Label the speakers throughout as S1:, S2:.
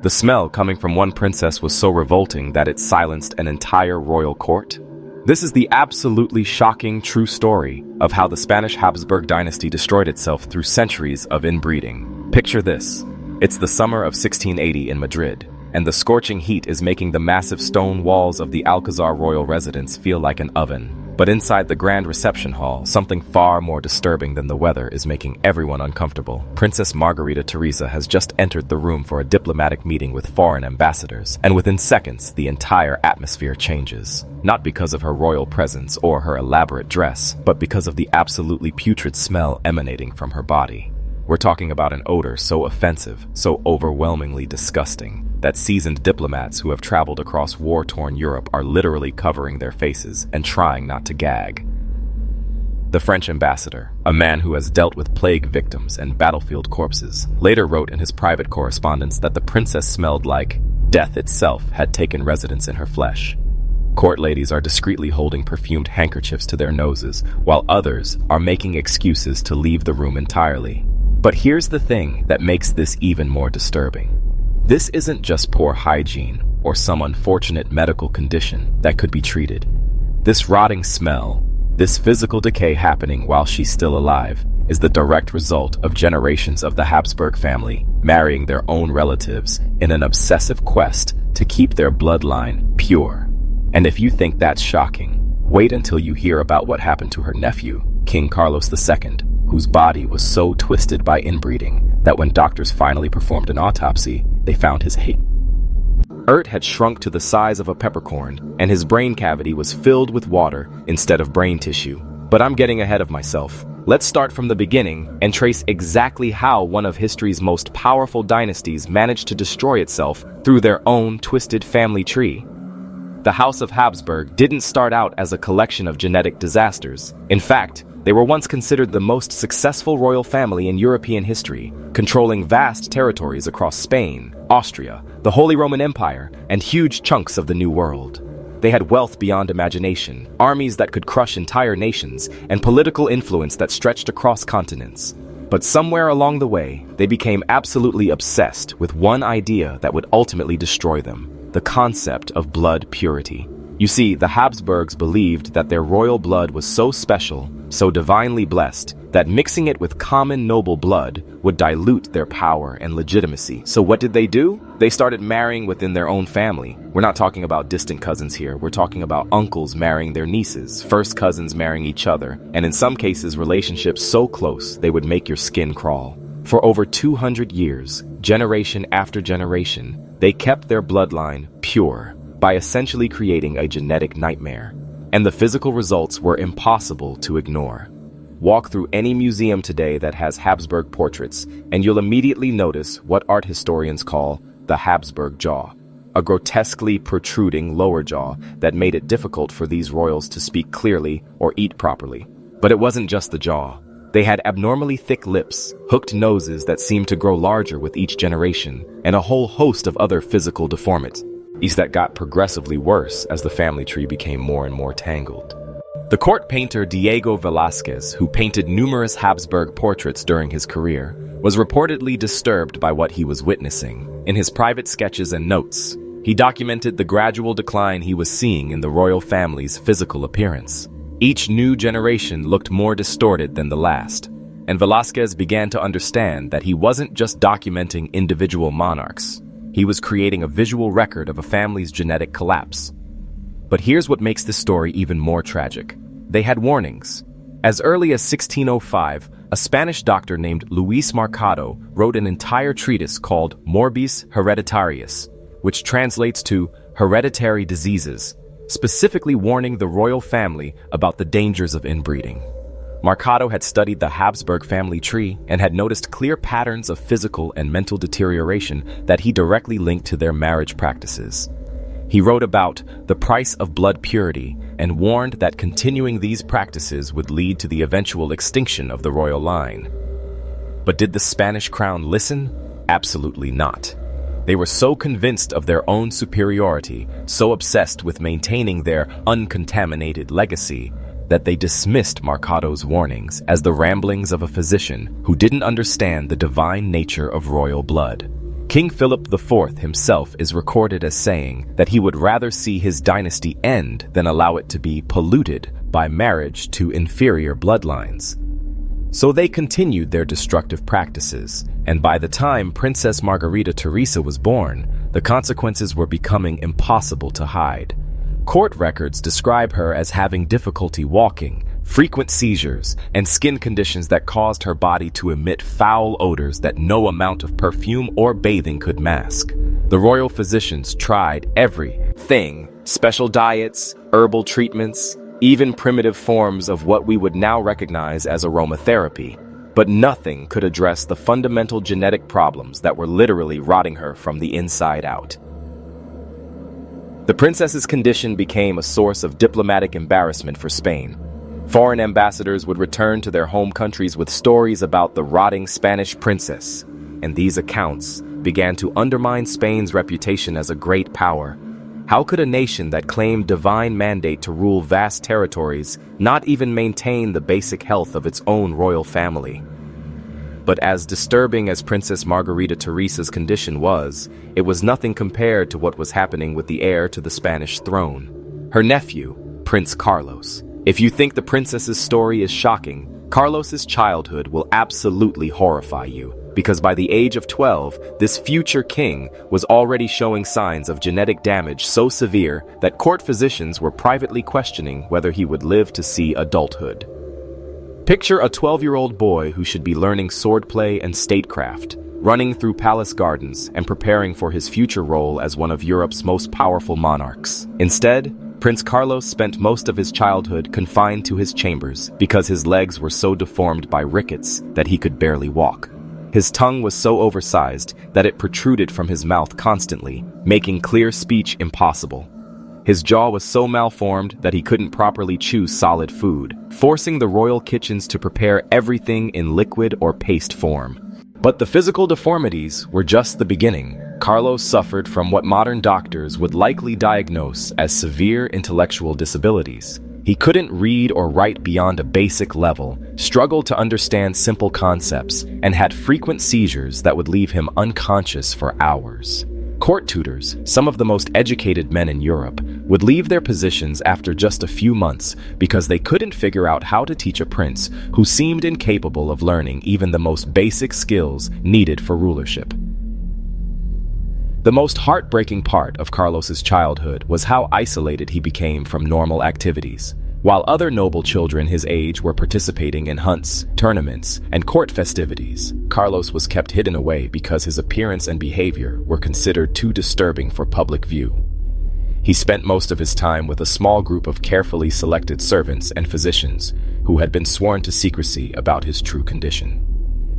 S1: The smell coming from one princess was so revolting that it silenced an entire royal court. This is the absolutely shocking true story of how the Spanish Habsburg dynasty destroyed itself through centuries of inbreeding. Picture this. It's the summer of 1680 in Madrid, and the scorching heat is making the massive stone walls of the Alcazar royal residence feel like an oven. But inside the grand reception hall, something far more disturbing than the weather is making everyone uncomfortable. Princess Margarita Teresa has just entered the room for a diplomatic meeting with foreign ambassadors, and within seconds, the entire atmosphere changes. Not because of her royal presence or her elaborate dress, but because of the absolutely putrid smell emanating from her body. We're talking about an odor so offensive, so overwhelmingly disgusting, that seasoned diplomats who have traveled across war-torn Europe are literally covering their faces and trying not to gag. The French ambassador, a man who has dealt with plague victims and battlefield corpses, later wrote in his private correspondence that the princess smelled like death itself had taken residence in her flesh. Court ladies are discreetly holding perfumed handkerchiefs to their noses, while others are making excuses to leave the room entirely. But here's the thing that makes this even more disturbing. This isn't just poor hygiene or some unfortunate medical condition that could be treated. This rotting smell, this physical decay happening while she's still alive, is the direct result of generations of the Habsburg family marrying their own relatives in an obsessive quest to keep their bloodline pure. And if you think that's shocking, wait until you hear about what happened to her nephew, King Carlos II, whose body was so twisted by inbreeding that when doctors finally performed an autopsy, they found his heart had shrunk to the size of a peppercorn, and his brain cavity was filled with water instead of brain tissue. But I'm getting ahead of myself. Let's start from the beginning and trace exactly how one of history's most powerful dynasties managed to destroy itself through their own twisted family tree. The House of Habsburg didn't start out as a collection of genetic disasters. In fact, they were once considered the most successful royal family in European history, controlling vast territories across Spain, Austria, the Holy Roman Empire, and huge chunks of the New World. They had wealth beyond imagination, armies that could crush entire nations, and political influence that stretched across continents. But somewhere along the way, they became absolutely obsessed with one idea that would ultimately destroy them: the concept of blood purity. You see, the Habsburgs believed that their royal blood was so special, so divinely blessed, that mixing it with common noble blood would dilute their power and legitimacy. So what did they do? They started marrying within their own family. We're not talking about distant cousins here. We're talking about uncles marrying their nieces, first cousins marrying each other, and in some cases relationships so close they would make your skin crawl. For over 200 years, generation after generation, they kept their bloodline pure by essentially creating a genetic nightmare. And the physical results were impossible to ignore. Walk through any museum today that has Habsburg portraits, and you'll immediately notice what art historians call the Habsburg jaw, a grotesquely protruding lower jaw that made it difficult for these royals to speak clearly or eat properly. But it wasn't just the jaw. They had abnormally thick lips, hooked noses that seemed to grow larger with each generation, and a whole host of other physical deformities that got progressively worse as the family tree became more and more tangled. The court painter Diego Velázquez, who painted numerous Habsburg portraits during his career, was reportedly disturbed by what he was witnessing. In his private sketches and notes, he documented the gradual decline he was seeing in the royal family's physical appearance. Each new generation looked more distorted than the last, and Velázquez began to understand that he wasn't just documenting individual monarchs. He was creating a visual record of a family's genetic collapse. But here's what makes this story even more tragic. They had warnings. As early as 1605, a Spanish doctor named Luis Mercado wrote an entire treatise called Morbis Hereditarius, which translates to hereditary diseases, specifically warning the royal family about the dangers of inbreeding. Mercado had studied the Habsburg family tree and had noticed clear patterns of physical and mental deterioration that he directly linked to their marriage practices. He wrote about the price of blood purity and warned that continuing these practices would lead to the eventual extinction of the royal line. But did the Spanish crown listen? Absolutely not. They were so convinced of their own superiority, so obsessed with maintaining their uncontaminated legacy, that they dismissed Mercado's warnings as the ramblings of a physician who didn't understand the divine nature of royal blood. King Philip IV himself is recorded as saying that he would rather see his dynasty end than allow it to be polluted by marriage to inferior bloodlines. So they continued their destructive practices, and by the time Princess Margarita Teresa was born, the consequences were becoming impossible to hide. Court records describe her as having difficulty walking, frequent seizures, and skin conditions that caused her body to emit foul odors that no amount of perfume or bathing could mask. The royal physicians tried everything: special diets, herbal treatments, even primitive forms of what we would now recognize as aromatherapy, but nothing could address the fundamental genetic problems that were literally rotting her from the inside out. The princess's condition became a source of diplomatic embarrassment for Spain. Foreign ambassadors would return to their home countries with stories about the rotting Spanish princess, and these accounts began to undermine Spain's reputation as a great power. How could a nation that claimed divine mandate to rule vast territories not even maintain the basic health of its own royal family? But as disturbing as Princess Margarita Teresa's condition was, it was nothing compared to what was happening with the heir to the Spanish throne, her nephew, Prince Carlos. If you think the princess's story is shocking, Carlos's childhood will absolutely horrify you, because by the age of 12, this future king was already showing signs of genetic damage so severe that court physicians were privately questioning whether he would live to see adulthood. Picture a 12-year-old boy who should be learning swordplay and statecraft, running through palace gardens and preparing for his future role as one of Europe's most powerful monarchs. Instead, Prince Carlos spent most of his childhood confined to his chambers because his legs were so deformed by rickets that he could barely walk. His tongue was so oversized that it protruded from his mouth constantly, making clear speech impossible. His jaw was so malformed that he couldn't properly chew solid food, forcing the royal kitchens to prepare everything in liquid or paste form. But the physical deformities were just the beginning. Carlos suffered from what modern doctors would likely diagnose as severe intellectual disabilities. He couldn't read or write beyond a basic level, struggled to understand simple concepts, and had frequent seizures that would leave him unconscious for hours. Court tutors, some of the most educated men in Europe, would leave their positions after just a few months because they couldn't figure out how to teach a prince who seemed incapable of learning even the most basic skills needed for rulership. The most heartbreaking part of Carlos's childhood was how isolated he became from normal activities. While other noble children his age were participating in hunts, tournaments, and court festivities, Carlos was kept hidden away because his appearance and behavior were considered too disturbing for public view. He spent most of his time with a small group of carefully selected servants and physicians who had been sworn to secrecy about his true condition.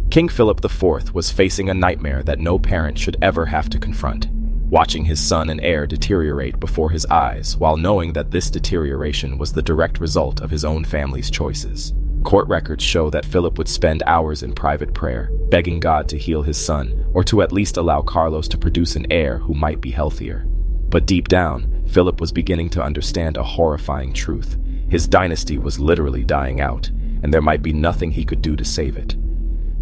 S1: King Philip IV was facing a nightmare that no parent should ever have to confront, watching his son and heir deteriorate before his eyes while knowing that this deterioration was the direct result of his own family's choices. Court records show that Philip would spend hours in private prayer, begging God to heal his son or to at least allow Carlos to produce an heir who might be healthier. But deep down, Philip was beginning to understand a horrifying truth. His dynasty was literally dying out, and there might be nothing he could do to save it.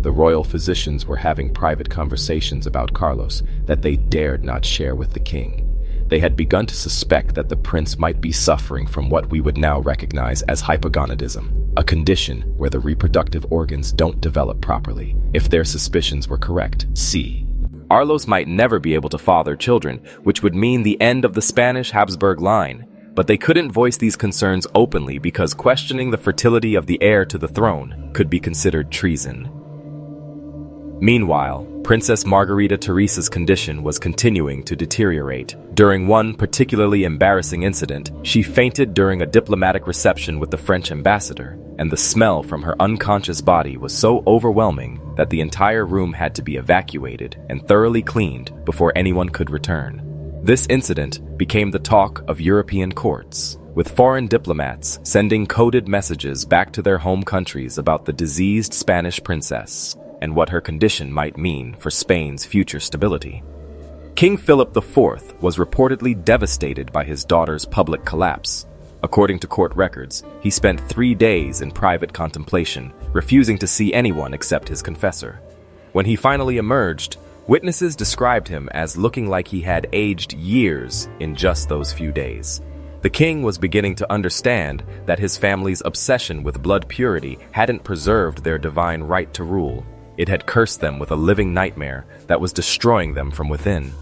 S1: The royal physicians were having private conversations about Carlos that they dared not share with the king. They had begun to suspect that the prince might be suffering from what we would now recognize as hypogonadism, a condition where the reproductive organs don't develop properly. If their suspicions were correct, see. Carlos might never be able to father children, which would mean the end of the Spanish Habsburg line. But they couldn't voice these concerns openly because questioning the fertility of the heir to the throne could be considered treason. Meanwhile, Princess Margarita Teresa's condition was continuing to deteriorate. During one particularly embarrassing incident, she fainted during a diplomatic reception with the French ambassador, and the smell from her unconscious body was so overwhelming that the entire room had to be evacuated and thoroughly cleaned before anyone could return. This incident became the talk of European courts, with foreign diplomats sending coded messages back to their home countries about the diseased Spanish princess and what her condition might mean for Spain's future stability. King Philip IV was reportedly devastated by his daughter's public collapse. According to court records, he spent 3 days in private contemplation, refusing to see anyone except his confessor. When he finally emerged, Witnesses described him as looking like he had aged years in just those few days. The king was beginning to understand that his family's obsession with blood purity hadn't preserved their divine right to rule. It had cursed them with a living nightmare that was destroying them from within.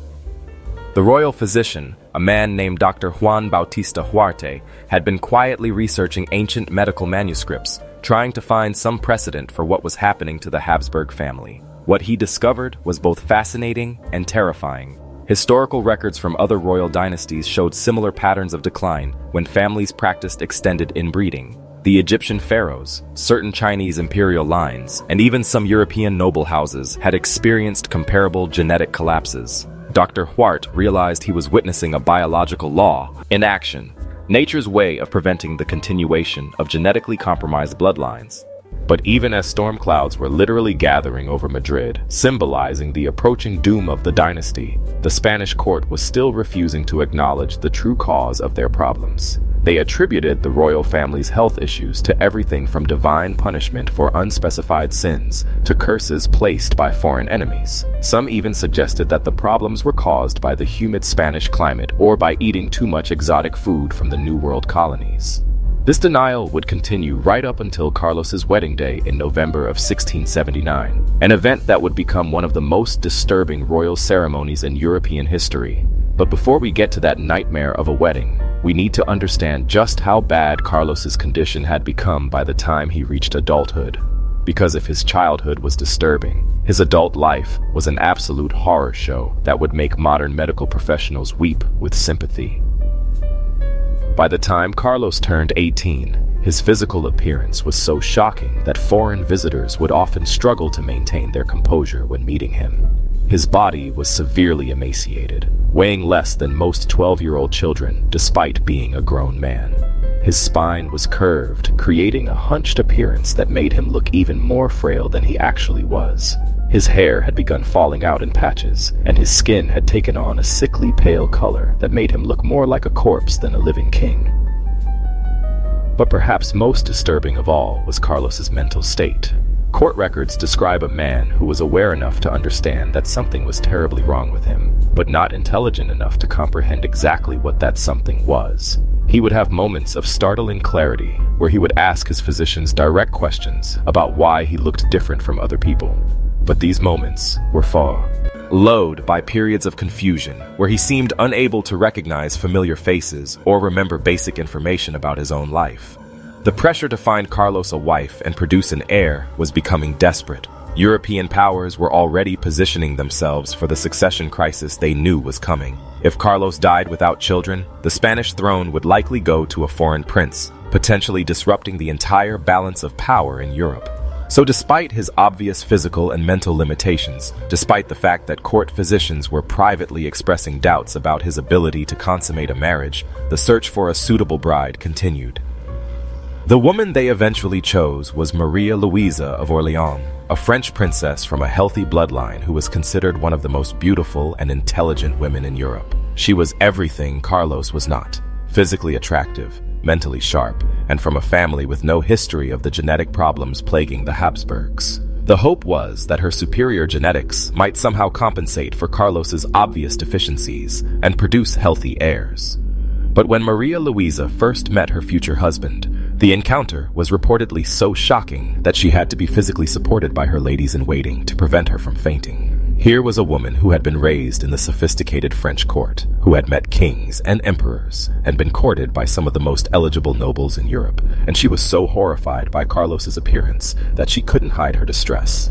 S1: The royal physician, a man named Dr. Juan Bautista Huarte, had been quietly researching ancient medical manuscripts, trying to find some precedent for what was happening to the Habsburg family. What he discovered was both fascinating and terrifying. Historical records from other royal dynasties showed similar patterns of decline when families practiced extended inbreeding. The Egyptian pharaohs, certain Chinese imperial lines, and even some European noble houses had experienced comparable genetic collapses. Dr. Huarte realized he was witnessing a biological law in action, nature's way of preventing the continuation of genetically compromised bloodlines. But even as storm clouds were literally gathering over Madrid, symbolizing the approaching doom of the dynasty, the Spanish court was still refusing to acknowledge the true cause of their problems. They attributed the royal family's health issues to everything from divine punishment for unspecified sins to curses placed by foreign enemies. Some even suggested that the problems were caused by the humid Spanish climate or by eating too much exotic food from the New World colonies. This denial would continue right up until Carlos's wedding day in November of 1679, an event that would become one of the most disturbing royal ceremonies in European history. But before we get to that nightmare of a wedding, we need to understand just how bad Carlos's condition had become by the time he reached adulthood. Because if his childhood was disturbing, his adult life was an absolute horror show that would make modern medical professionals weep with sympathy. By the time Carlos turned 18, his physical appearance was so shocking that foreign visitors would often struggle to maintain their composure when meeting him. His body was severely emaciated, weighing less than most 12-year-old children despite being a grown man. His spine was curved, creating a hunched appearance that made him look even more frail than he actually was. His hair had begun falling out in patches, and his skin had taken on a sickly pale color that made him look more like a corpse than a living king. But perhaps most disturbing of all was Carlos's mental state. Court records describe a man who was aware enough to understand that something was terribly wrong with him, but not intelligent enough to comprehend exactly what that something was. He would have moments of startling clarity where he would ask his physicians direct questions about why he looked different from other people. But these moments were followed by periods of confusion where he seemed unable to recognize familiar faces or remember basic information about his own life. The pressure to find Carlos a wife and produce an heir was becoming desperate. European powers were already positioning themselves for the succession crisis they knew was coming. If Carlos died without children, the Spanish throne would likely go to a foreign prince, potentially disrupting the entire balance of power in Europe. So despite his obvious physical and mental limitations, despite the fact that court physicians were privately expressing doubts about his ability to consummate a marriage, the search for a suitable bride continued. The woman they eventually chose was Maria Louisa of Orléans, a French princess from a healthy bloodline who was considered one of the most beautiful and intelligent women in Europe. She was everything Carlos was not: physically attractive, mentally sharp, and from a family with no history of the genetic problems plaguing the Habsburgs. The hope was that her superior genetics might somehow compensate for Carlos's obvious deficiencies and produce healthy heirs. But when Maria Louisa first met her future husband, the encounter was reportedly so shocking that she had to be physically supported by her ladies-in-waiting to prevent her from fainting. Here was a woman who had been raised in the sophisticated French court, who had met kings and emperors, and been courted by some of the most eligible nobles in Europe, and she was so horrified by Carlos's appearance that she couldn't hide her distress.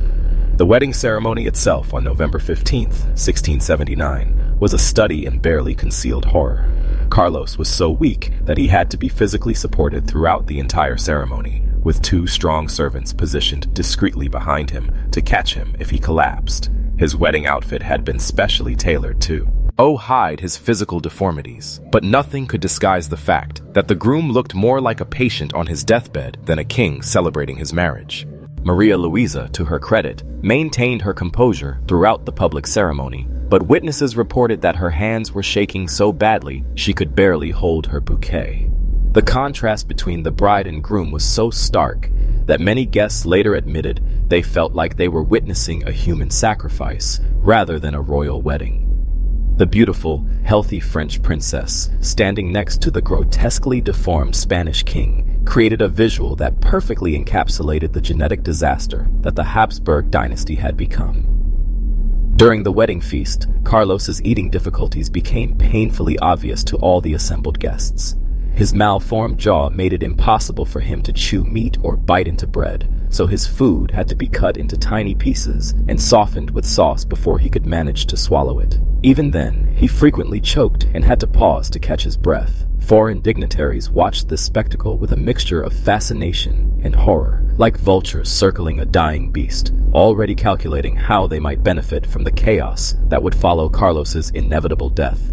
S1: The wedding ceremony itself on November 15th, 1679, was a study in barely concealed horror. Carlos was so weak that he had to be physically supported throughout the entire ceremony, with 2 strong servants positioned discreetly behind him to catch him if he collapsed. His wedding outfit had been specially tailored to hide his physical deformities, but nothing could disguise the fact that the groom looked more like a patient on his deathbed than a king celebrating his marriage. Maria Louisa, to her credit, maintained her composure throughout the public ceremony, but witnesses reported that her hands were shaking so badly she could barely hold her bouquet. The contrast between the bride and groom was so stark that many guests later admitted they felt like they were witnessing a human sacrifice rather than a royal wedding. The beautiful, healthy French princess, standing next to the grotesquely deformed Spanish king, created a visual that perfectly encapsulated the genetic disaster that the Habsburg dynasty had become. During the wedding feast, Carlos's eating difficulties became painfully obvious to all the assembled guests. His malformed jaw made it impossible for him to chew meat or bite into bread, so his food had to be cut into tiny pieces and softened with sauce before he could manage to swallow it. Even then, he frequently choked and had to pause to catch his breath. Foreign dignitaries watched this spectacle with a mixture of fascination and horror, like vultures circling a dying beast, already calculating how they might benefit from the chaos that would follow Carlos's inevitable death.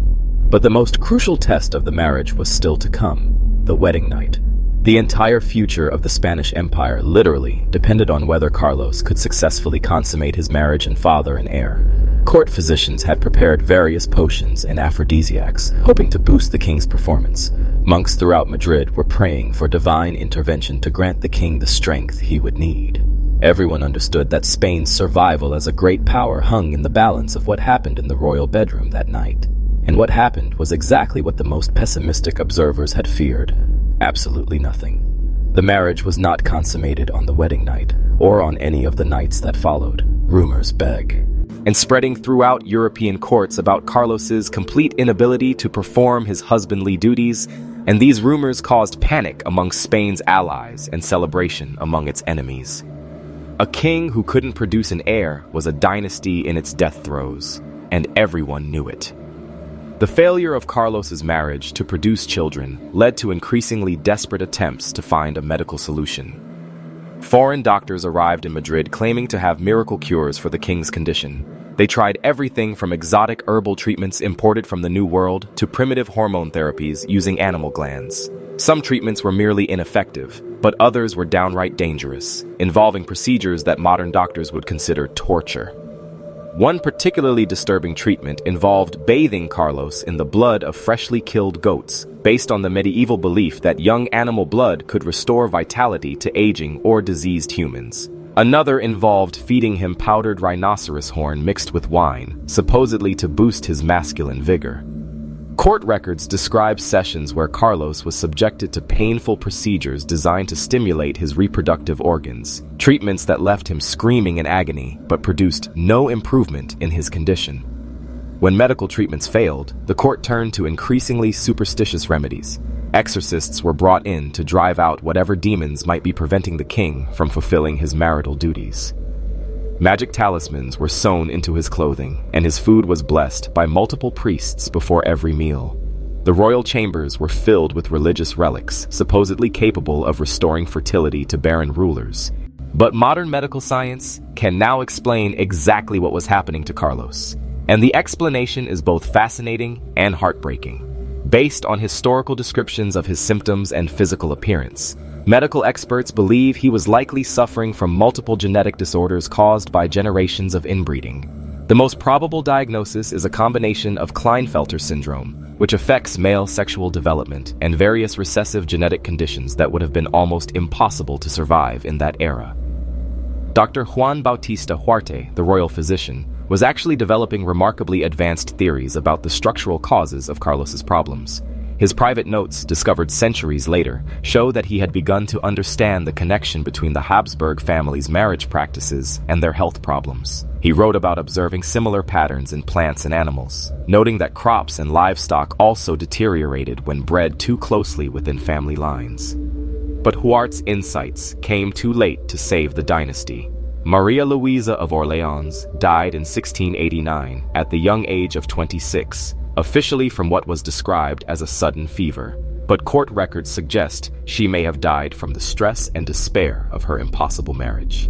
S1: But the most crucial test of the marriage was still to come, the wedding night. The entire future of the Spanish Empire literally depended on whether Carlos could successfully consummate his marriage and father an heir. Court physicians had prepared various potions and aphrodisiacs, hoping to boost the king's performance. Monks throughout Madrid were praying for divine intervention to grant the king the strength he would need. Everyone understood that Spain's survival as a great power hung in the balance of what happened in the royal bedroom that night. And what happened was exactly what the most pessimistic observers had feared. Absolutely nothing. The marriage was not consummated on the wedding night, or on any of the nights that followed. Rumors beg. And spreading throughout European courts about Carlos's complete inability to perform his husbandly duties, and these rumors caused panic among Spain's allies and celebration among its enemies. A king who couldn't produce an heir was a dynasty in its death throes, and everyone knew it. The failure of Carlos's marriage to produce children led to increasingly desperate attempts to find a medical solution. Foreign doctors arrived in Madrid claiming to have miracle cures for the king's condition. They tried everything from exotic herbal treatments imported from the New World to primitive hormone therapies using animal glands. Some treatments were merely ineffective, but others were downright dangerous, involving procedures that modern doctors would consider torture. One particularly disturbing treatment involved bathing Carlos in the blood of freshly killed goats, based on the medieval belief that young animal blood could restore vitality to aging or diseased humans. Another involved feeding him powdered rhinoceros horn mixed with wine, supposedly to boost his masculine vigor. Court records describe sessions where Carlos was subjected to painful procedures designed to stimulate his reproductive organs, treatments that left him screaming in agony but produced no improvement in his condition. When medical treatments failed, the court turned to increasingly superstitious remedies. Exorcists were brought in to drive out whatever demons might be preventing the king from fulfilling his marital duties. Magic talismans were sewn into his clothing, and his food was blessed by multiple priests before every meal. The royal chambers were filled with religious relics, supposedly capable of restoring fertility to barren rulers. But modern medical science can now explain exactly what was happening to Carlos. And the explanation is both fascinating and heartbreaking. Based on historical descriptions of his symptoms and physical appearance, medical experts believe he was likely suffering from multiple genetic disorders caused by generations of inbreeding. The most probable diagnosis is a combination of Klinefelter syndrome, which affects male sexual development, and various recessive genetic conditions that would have been almost impossible to survive in that era. Dr. Juan Bautista Huarte, the royal physician, was actually developing remarkably advanced theories about the structural causes of Carlos's problems. His private notes, discovered centuries later, show that he had begun to understand the connection between the Habsburg family's marriage practices and their health problems. He wrote about observing similar patterns in plants and animals, noting that crops and livestock also deteriorated when bred too closely within family lines. But Huarte's insights came too late to save the dynasty. Maria Luisa of Orleans died in 1689 at the young age of 26, officially from what was described as a sudden fever, but court records suggest she may have died from the stress and despair of her impossible marriage.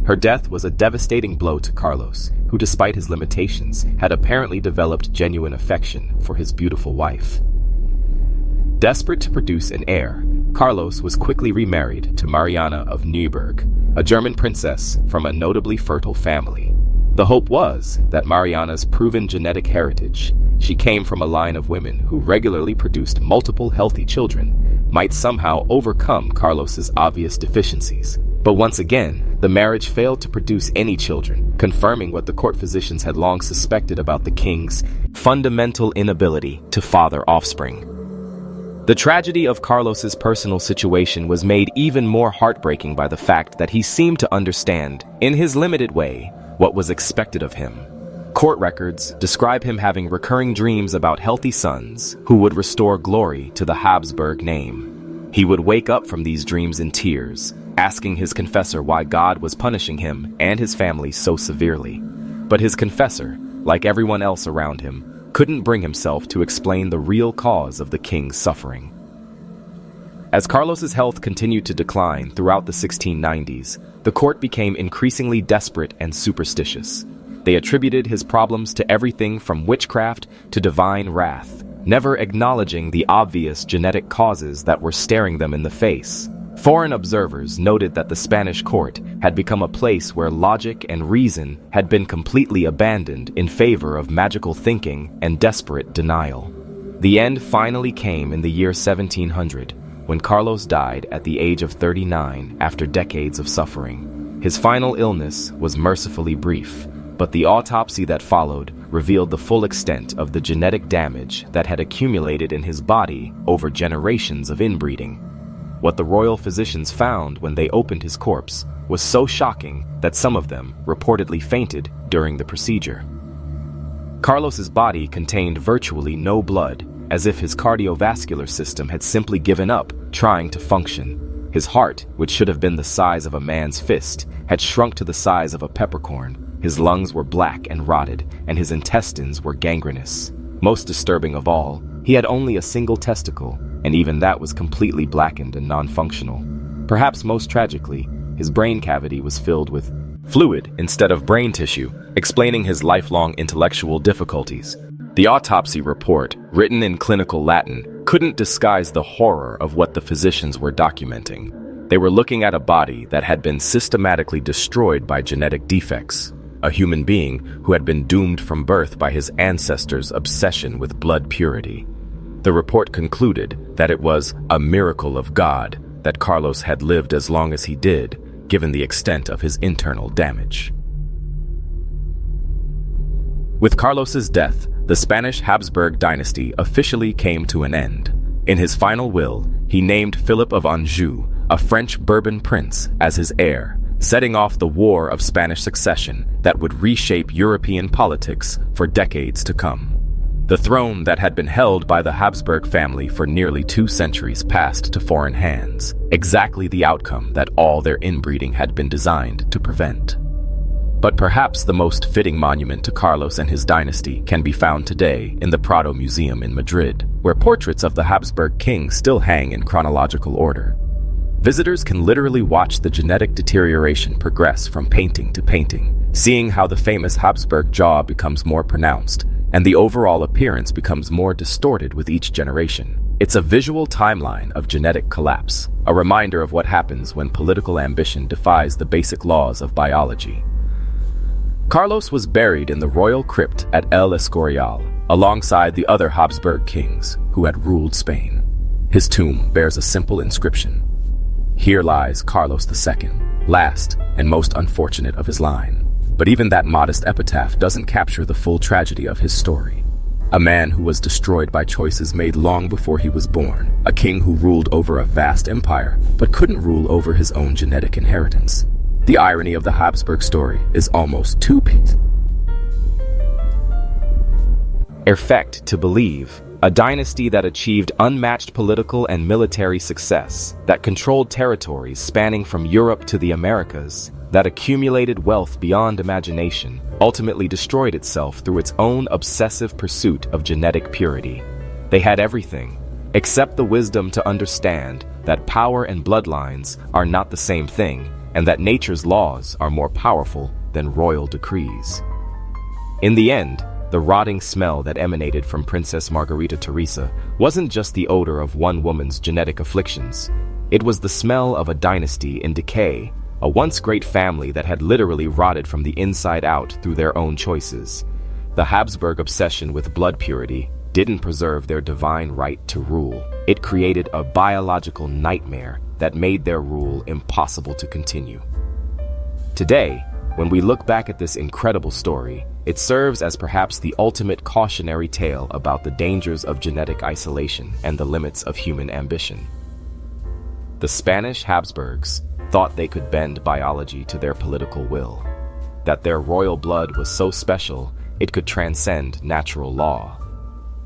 S1: Her death was a devastating blow to Carlos, who despite his limitations had apparently developed genuine affection for his beautiful wife. Desperate to produce an heir, Carlos was quickly remarried to Mariana of Neuburg, a German princess from a notably fertile family. The hope was that Mariana's proven genetic heritage, she came from a line of women who regularly produced multiple healthy children, might somehow overcome Carlos's obvious deficiencies. But once again, the marriage failed to produce any children, confirming what the court physicians had long suspected about the king's fundamental inability to father offspring. The tragedy of Carlos's personal situation was made even more heartbreaking by the fact that he seemed to understand, in his limited way, what was expected of him. Court records describe him having recurring dreams about healthy sons who would restore glory to the Habsburg name. He would wake up from these dreams in tears, asking his confessor why God was punishing him and his family so severely. But his confessor, like everyone else around him, couldn't bring himself to explain the real cause of the king's suffering. As Carlos's health continued to decline throughout the 1690s, the court became increasingly desperate and superstitious. They attributed his problems to everything from witchcraft to divine wrath, never acknowledging the obvious genetic causes that were staring them in the face. Foreign observers noted that the Spanish court had become a place where logic and reason had been completely abandoned in favor of magical thinking and desperate denial. The end finally came in the year 1700, when Carlos died at the age of 39 after decades of suffering. His final illness was mercifully brief, but the autopsy that followed revealed the full extent of the genetic damage that had accumulated in his body over generations of inbreeding. What the royal physicians found when they opened his corpse was so shocking that some of them reportedly fainted during the procedure. Carlos's body contained virtually no blood, as if his cardiovascular system had simply given up trying to function. His heart, which should have been the size of a man's fist, had shrunk to the size of a peppercorn. His lungs were black and rotted, and his intestines were gangrenous. Most disturbing of all, he had only a single testicle, and even that was completely blackened and non-functional. Perhaps most tragically, his brain cavity was filled with fluid instead of brain tissue, explaining his lifelong intellectual difficulties. The autopsy report, written in clinical Latin, couldn't disguise the horror of what the physicians were documenting. They were looking at a body that had been systematically destroyed by genetic defects, a human being who had been doomed from birth by his ancestors' obsession with blood purity. The report concluded that it was a miracle of God that Carlos had lived as long as he did, given the extent of his internal damage. With Carlos's death, the Spanish Habsburg dynasty officially came to an end. In his final will, he named Philip of Anjou, a French Bourbon prince, as his heir, setting off the War of Spanish Succession that would reshape European politics for decades to come. The throne that had been held by the Habsburg family for nearly 2 centuries passed to foreign hands, exactly the outcome that all their inbreeding had been designed to prevent. But perhaps the most fitting monument to Carlos and his dynasty can be found today in the Prado Museum in Madrid, where portraits of the Habsburg king still hang in chronological order. Visitors can literally watch the genetic deterioration progress from painting to painting, seeing how the famous Habsburg jaw becomes more pronounced and the overall appearance becomes more distorted with each generation. It's a visual timeline of genetic collapse, a reminder of what happens when political ambition defies the basic laws of biology. Carlos was buried in the royal crypt at El Escorial, alongside the other Habsburg kings who had ruled Spain. His tomb bears a simple inscription: "Here lies Carlos II, last and most unfortunate of his line." But even that modest epitaph doesn't capture the full tragedy of his story. A man who was destroyed by choices made long before he was born, a king who ruled over a vast empire, but couldn't rule over his own genetic inheritance. The irony of the Habsburg story is almost too perfect to believe. A dynasty that achieved unmatched political and military success, that controlled territories spanning from Europe to the Americas, that accumulated wealth beyond imagination, ultimately destroyed itself through its own obsessive pursuit of genetic purity. They had everything, except the wisdom to understand that power and bloodlines are not the same thing, and that nature's laws are more powerful than royal decrees. In the end, the rotting smell that emanated from Princess Margarita Teresa wasn't just the odor of one woman's genetic afflictions. It was the smell of a dynasty in decay, a once great family that had literally rotted from the inside out through their own choices. The Habsburg obsession with blood purity didn't preserve their divine right to rule. It created a biological nightmare that made their rule impossible to continue. Today, when we look back at this incredible story, it serves as perhaps the ultimate cautionary tale about the dangers of genetic isolation and the limits of human ambition. The Spanish Habsburgs thought they could bend biology to their political will, that their royal blood was so special it could transcend natural law.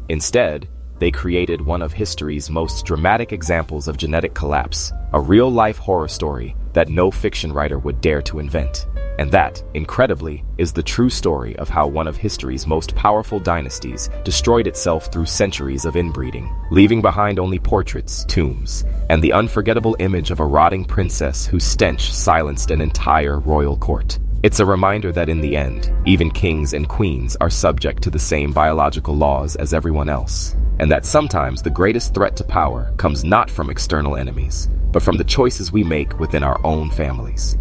S1: Instead, they created one of history's most dramatic examples of genetic collapse, a real-life horror story that no fiction writer would dare to invent. And that, incredibly, is the true story of how one of history's most powerful dynasties destroyed itself through centuries of inbreeding, leaving behind only portraits, tombs, and the unforgettable image of a rotting princess whose stench silenced an entire royal court. It's a reminder that in the end, even kings and queens are subject to the same biological laws as everyone else, and that sometimes the greatest threat to power comes not from external enemies, but from the choices we make within our own families.